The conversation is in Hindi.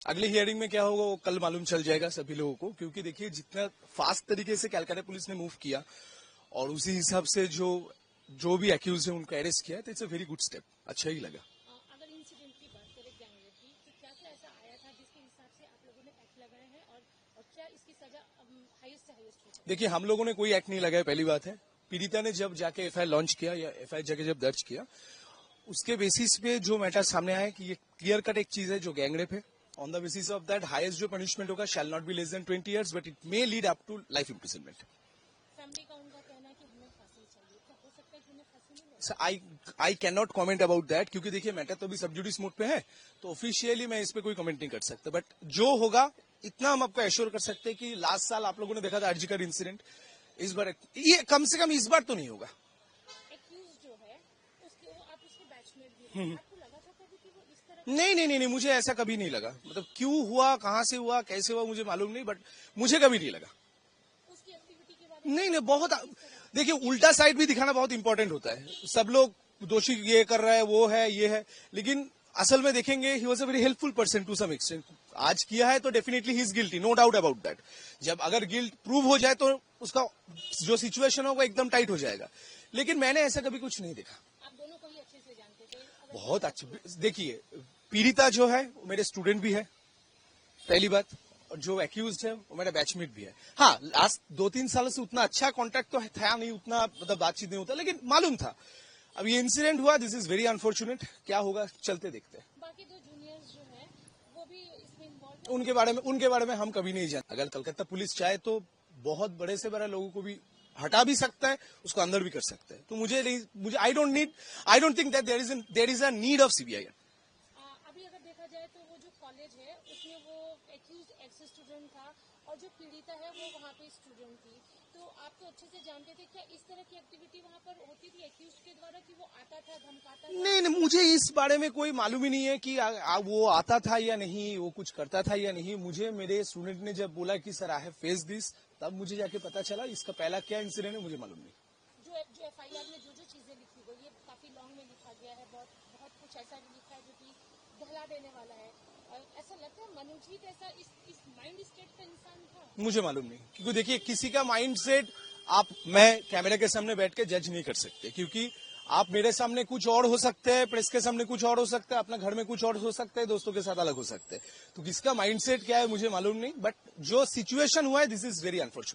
अगली हियरिंग में क्या होगा वो कल मालूम चल जाएगा सभी लोगों को, क्योंकि देखिए जितना फास्ट तरीके से कलकत्ता पुलिस ने मूव किया और उसी हिसाब से जो भी एक्यूज है उनको अरेस्ट किया, तो it's a very good step, अच्छा ही लगा। अगर इंसिडेंट की बात करें गैंगरेप की, तो क्या क्या ऐसा आया था जिसके हिसाब से आप लोगों ने एक्ट लगाए हैं, और क्या इसकी सजा हाईएस्ट से हाईएस्ट हो? देखिए हम लोगों ने कोई एक्ट नहीं लगाया, पहली बात है। पीड़िता ने जब जाके एफआईआर लॉन्च किया या एफआईआर जाके जब दर्ज किया, उसके बेसिस पे जो मैटर सामने आया कि ये क्लियर कट एक चीज है जो गैंगरेप है। On the basis of that highest जो पनिशमेंट होगा shall not be less than 20 years, but it may lead up to life imprisonment. Family का उनका कहना है कि हमें फांसी चाहिए, क्या हो सकता है कि उन्हें फांसी नहीं मिले? I can not comment about that, क्योंकि देखिए मैटर तो अभी सब जुडिस मोड पे है, तो ऑफिशियली मैं इस पे कोई कमेंट नहीं कर सकता। बट जो होगा इतना हम आपको एश्योर कर सकते हैं कि लास्ट साल आप लोगों ने देखा था आरजीकर इंसिडेंट, इस बार ये कम से कम इस बार तो नहीं होगा। एक्यूज जो है आप उसके बैचमेट भी हैं, आपको लगा था कभी कि वो इस तरह? नहीं, मुझे ऐसा कभी नहीं लगा। मतलब क्यों हुआ, कहां से हुआ, कैसे हुआ मुझे मालूम नहीं, बट मुझे कभी नहीं लगा। उसकी एक्टिविटी के बारे में नहीं, बहुत देखिए उल्टा साइड भी दिखाना बहुत इंपॉर्टेंट होता है। सब लोग दोषी ये कर रहा है, वो है, ये है, लेकिन असल में देखेंगे he was a very helpful person to some extent. आज किया है तो definitely he is guilty, no doubt about that. जब अगर गिल्ट प्रूव हो जाए तो उसका जो सिचुएशन होगा एकदम टाइट हो जाएगा, लेकिन मैंने ऐसा कभी कुछ नहीं देखा। आप दोनों को ही अच्छे से जानते थे? बहुत अच्छे। देखिए पीड़िता जो है वो मेरे स्टूडेंट भी है, पहली बात, और जो एक्यूज है वो मेरा बैचमेट भी है। हाँ, लास्ट 2-3 सालों से उतना अच्छा कॉन्टेक्ट तो था नहीं, उतना मतलब बातचीत नहीं होता, लेकिन मालूम था। अब ये इंसिडेंट हुआ, दिस इज वेरी अनफॉर्चुनेट। क्या होगा चलते देखते हैं। बाकी दो जूनियर्स जो हैं वो भी इसमें इन्वॉल्व है? उनके बारे में हम कभी नहीं जानते। अगर कलकत्ता पुलिस चाहे तो बहुत बड़े से बड़े लोगों को भी हटा भी सकता है, उसको अंदर भी कर सकता है। तो मुझे I don't think that there is a need of CBI. अभी अगर देखा जाए तो वो जो कॉलेज है उसमें वो एक्यूज एक्स स्टूडेंट था और जो पीड़िता है वो वहाँ पे स्टूडेंट थी, तो आप तो अच्छे से जानते थे, क्या इस तरह की एक्टिविटी वहाँ पर होती थी एक्यूज के द्वारा कि वो आता था, धमकाता था? नहीं, मुझे इस बारे में कोई मालूम ही नहीं है कि वो आता था या नहीं, वो कुछ करता था या नहीं। मुझे मेरे स्टूडेंट ने जब बोला कि sir I have face this, तब मुझे जाके पता चला। इसका पहला क्या इंसिडेंट है मुझे मालूम नहीं। जो एफआईआर में जो चीजें लिखी गई है काफी लॉन्ग में लिखा गया है, बहुत बहुत कुछ ऐसा भी लिखा है जो कि दहला देने वाला है। ऐसा लगता है मनोजीत ऐसा इस माइंड स्टेट का इंसान था? मुझे मालूम नहीं, क्योंकि देखिए किसी का माइंड सेट मैं कैमरे के सामने बैठ के जज नहीं कर सकते, क्योंकि आप मेरे सामने कुछ और हो सकते हैं, प्रेस के सामने कुछ और हो सकता है, अपना घर में कुछ और हो सकता है, दोस्तों के साथ अलग हो सकते हैं। तो किसका माइंड सेट क्या है मुझे मालूम नहीं, बट जो सिचुएशन हुआ है दिस इज वेरी अनफॉर्चुनेट।